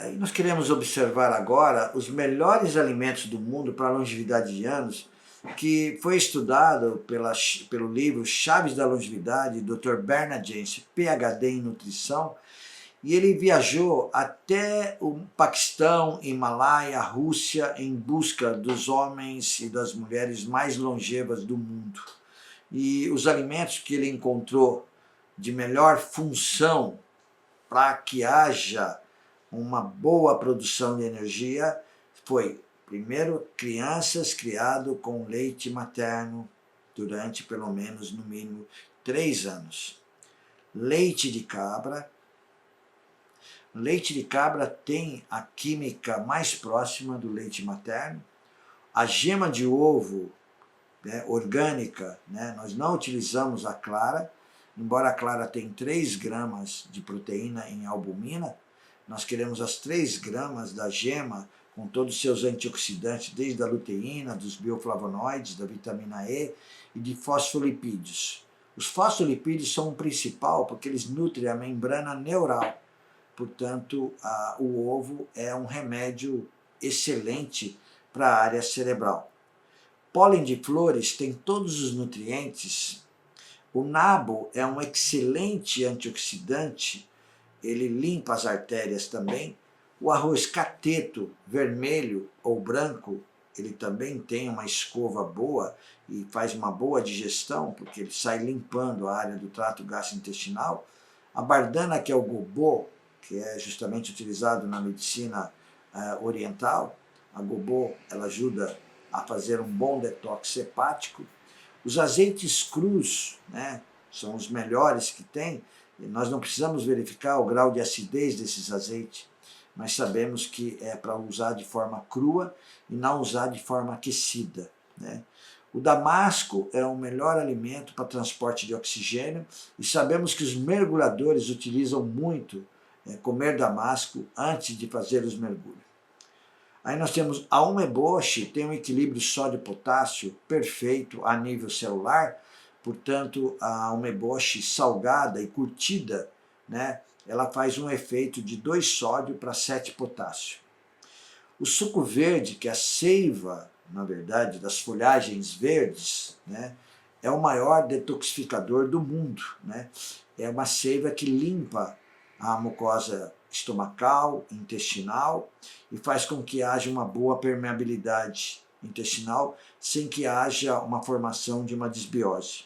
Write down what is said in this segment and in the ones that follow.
Aí nós queremos observar agora os melhores alimentos do mundo para a longevidade de anos, que foi estudado pelo livro Chaves da Longevidade, Dr. Bernard Jensen, PhD em nutrição, e ele viajou até o Paquistão, Himalaia, Rússia, em busca dos homens e das mulheres mais longevas do mundo. E os alimentos que ele encontrou de melhor função para que haja uma boa produção de energia foi, primeiro, crianças criadas com leite materno durante pelo menos, no mínimo, 3 anos. Leite de cabra. Leite de cabra tem a química mais próxima do leite materno. A gema de ovo, né, orgânica, né, nós não utilizamos a clara, embora a clara tenha 3 gramas de proteína em albumina, nós queremos as 3 gramas da gema com todos os seus antioxidantes, desde a luteína, dos bioflavonoides, da vitamina E e de fosfolipídios. Os fosfolipídios são o principal porque eles nutrem a membrana neural. Portanto, o ovo é um remédio excelente para a área cerebral. Pólen de flores tem todos os nutrientes. O nabo é um excelente antioxidante, ele limpa as artérias também. O arroz cateto, vermelho ou branco, ele também tem uma escova boa e faz uma boa digestão, porque ele sai limpando a área do trato gastrointestinal. A bardana, que é o gobô, que é justamente utilizado na medicina oriental, a gobô, ela ajuda a fazer um bom detox hepático. Os azeites crus, né, são os melhores que tem. E nós não precisamos verificar o grau de acidez desses azeites, mas sabemos que é para usar de forma crua e não usar de forma aquecida, né? O damasco é o melhor alimento para transporte de oxigênio e sabemos que os mergulhadores utilizam muito comer damasco antes de fazer os mergulhos. Aí nós temos a umeboshi, tem um equilíbrio sódio-potássio perfeito a nível celular, portanto a umeboshi salgada e curtida, né, ela faz um efeito de 2 sódio para 7 potássio. O suco verde, que é a seiva, na verdade, das folhagens verdes, né, é o maior detoxificador do mundo, né? É uma seiva que limpa a mucosa estomacal, intestinal e faz com que haja uma boa permeabilidade intestinal sem que haja uma formação de uma desbiose.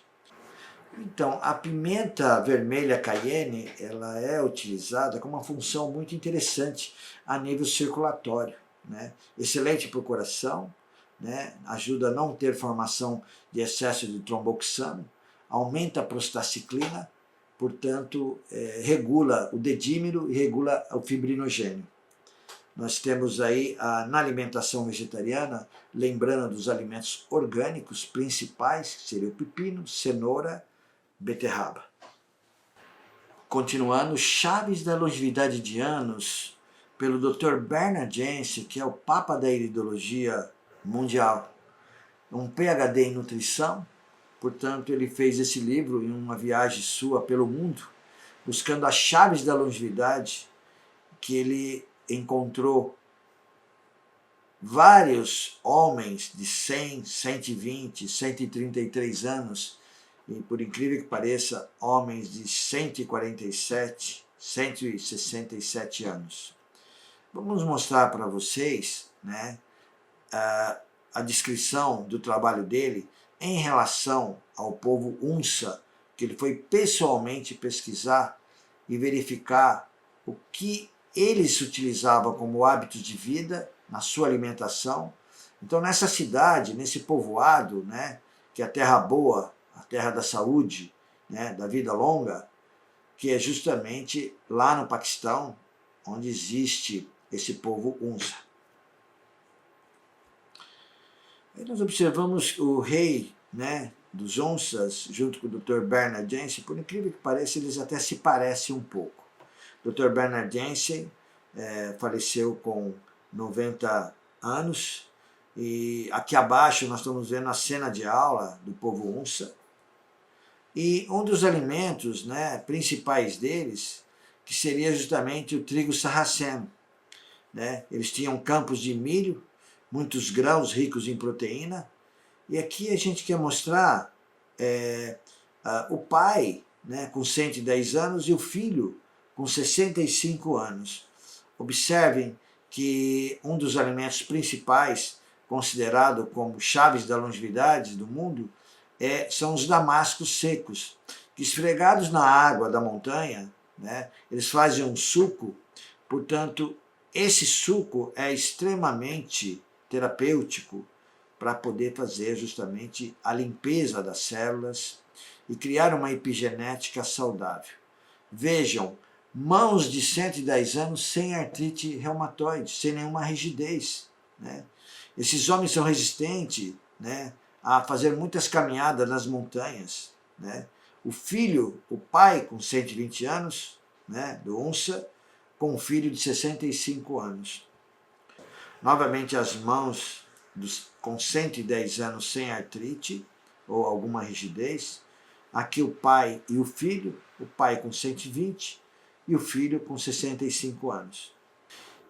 Então, a pimenta vermelha cayenne, ela é utilizada com uma função muito interessante a nível circulatório, né? Excelente para o coração, né? Ajuda a não ter formação de excesso de tromboxano, aumenta a prostaciclina, portanto, regula o dedímero e regula o fibrinogênio. Nós temos aí, na alimentação vegetariana, lembrando dos alimentos orgânicos principais, que seria o pepino, cenoura, beterraba. Continuando, Chaves da Longevidade de Anos, pelo Dr. Bernard Jensen, que é o papa da iridologia mundial. Um PhD em nutrição, portanto, ele fez esse livro em uma viagem sua pelo mundo, buscando as chaves da longevidade, que ele encontrou vários homens de 100, 120, 133 anos, e por incrível que pareça, homens de 147, 167 anos. Vamos mostrar para vocês, né, a descrição do trabalho dele em relação ao povo Hunza, que ele foi pessoalmente pesquisar e verificar o que eles utilizavam como hábitos de vida na sua alimentação. Então, nessa cidade, nesse povoado, né, que é a terra boa, a terra da saúde, né, da vida longa, que é justamente lá no Paquistão, onde existe esse povo Hunza. Aí nós observamos o rei, né, dos Hunzas, junto com o Dr. Bernard Jensen. Por incrível que pareça, eles até se parecem um pouco. O Dr. Bernard Jensen faleceu com 90 anos, e aqui abaixo nós estamos vendo a cena de aula do povo Hunza. E um dos alimentos, né, principais deles, que seria justamente o trigo sarraceno. né? Eles tinham campos de milho, muitos grãos ricos em proteína. E aqui a gente quer mostrar o pai, né, com 110 anos e o filho com 65 anos. Observem que um dos alimentos principais, considerado como chaves da longevidade do mundo, são os damascos secos, que esfregados na água da montanha, né, eles fazem um suco. Portanto, esse suco é extremamente terapêutico para poder fazer justamente a limpeza das células e criar uma epigenética saudável. Vejam, mãos de 110 anos sem artrite reumatoide, sem nenhuma rigidez, né? Esses homens são resistentes, né, a fazer muitas caminhadas nas montanhas, né? O filho, o pai com 120 anos, né, do Unsa, com um filho de 65 anos. Novamente as mãos com 110 anos sem artrite ou alguma rigidez. Aqui o pai e o filho, o pai com 120 e o filho com 65 anos.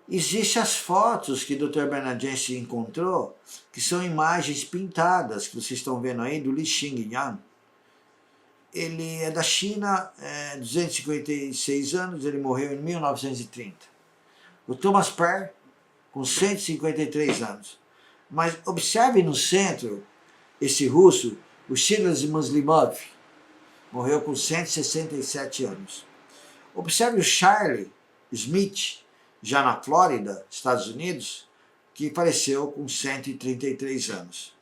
Existem as fotos que o Dr. Bernardeschi encontrou, que são imagens pintadas, que vocês estão vendo aí, do Li Xingyang. Ele é da China, 256 anos, ele morreu em 1930. O Thomas Perr, com 153 anos. Mas observe no centro, esse russo, o Silas Muslimov, morreu com 167 anos. Observe o Charlie Smith, já na Flórida, Estados Unidos, que faleceu com 133 anos.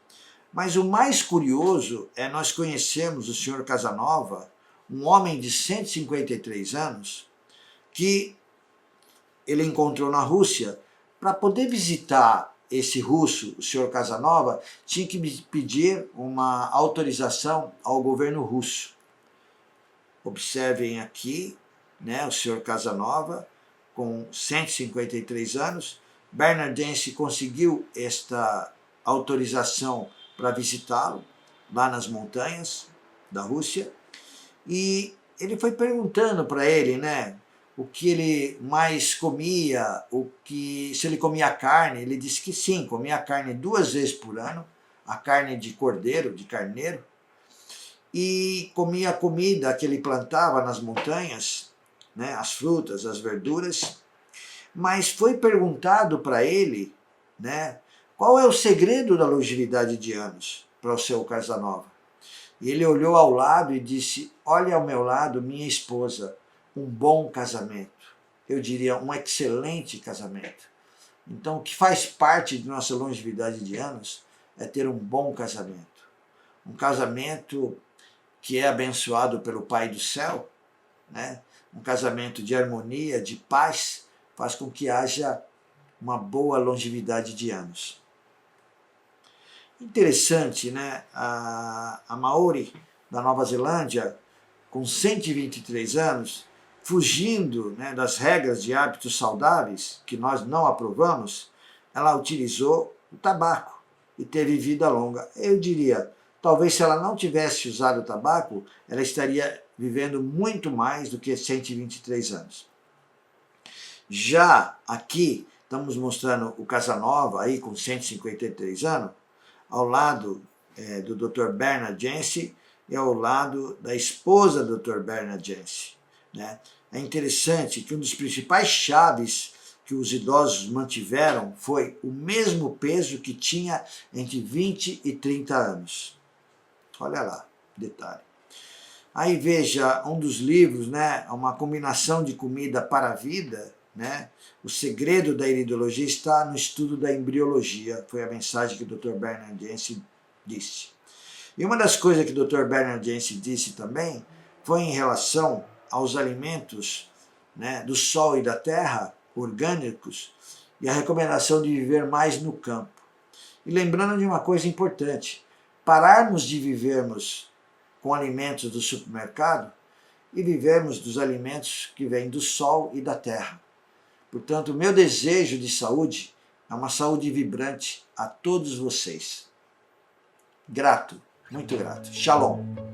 Mas o mais curioso é nós conhecermos o Sr. Casanova, um homem de 153 anos, que ele encontrou na Rússia. Para poder visitar esse russo, o Sr. Casanova, tinha que pedir uma autorização ao governo russo. Observem aqui, né, o Sr. Casanova, com 153 anos. Bernardeschi conseguiu esta autorização para visitá-lo lá nas montanhas da Rússia. E ele foi perguntando para ele, né, o que ele mais comia, se ele comia carne. Ele disse que sim, comia carne 2 vezes por ano, a carne de cordeiro, de carneiro, e comia a comida que ele plantava nas montanhas, né, as frutas, as verduras. Mas foi perguntado para ele, né, qual é o segredo da longevidade de anos para o seu Casanova. E ele olhou ao lado e disse: olha ao meu lado minha esposa, um bom casamento. Eu diria um excelente casamento. Então, o que faz parte de nossa longevidade de anos é ter um bom casamento. Um casamento que é abençoado pelo Pai do Céu, né? Um casamento de harmonia, de paz, faz com que haja uma boa longevidade de anos. Interessante, né? A Maori, da Nova Zelândia, com 123 anos, fugindo, né, das regras de hábitos saudáveis, que nós não aprovamos, ela utilizou o tabaco e teve vida longa. Eu diria, talvez se ela não tivesse usado o tabaco, ela estaria vivendo muito mais do que 123 anos. Já aqui, estamos mostrando o Casanova, aí com 153 anos, ao lado do Dr. Bernardeschi e ao lado da esposa do Dr. Bernardeschi, né? É interessante que um dos principais chaves que os idosos mantiveram foi o mesmo peso que tinha entre 20 e 30 anos. Olha lá, detalhe. Aí veja um dos livros, né, uma combinação de comida para a vida, né? O segredo da iridologia está no estudo da embriologia, foi a mensagem que o Dr. Bernardeschi disse. E uma das coisas que o Dr. Bernardeschi disse também foi em relação aos alimentos, né, do sol e da terra, orgânicos, e a recomendação de viver mais no campo. E lembrando de uma coisa importante, pararmos de vivermos com alimentos do supermercado e vivermos dos alimentos que vêm do sol e da terra. Portanto, o meu desejo de saúde é uma saúde vibrante a todos vocês. Grato, muito grato. Shalom.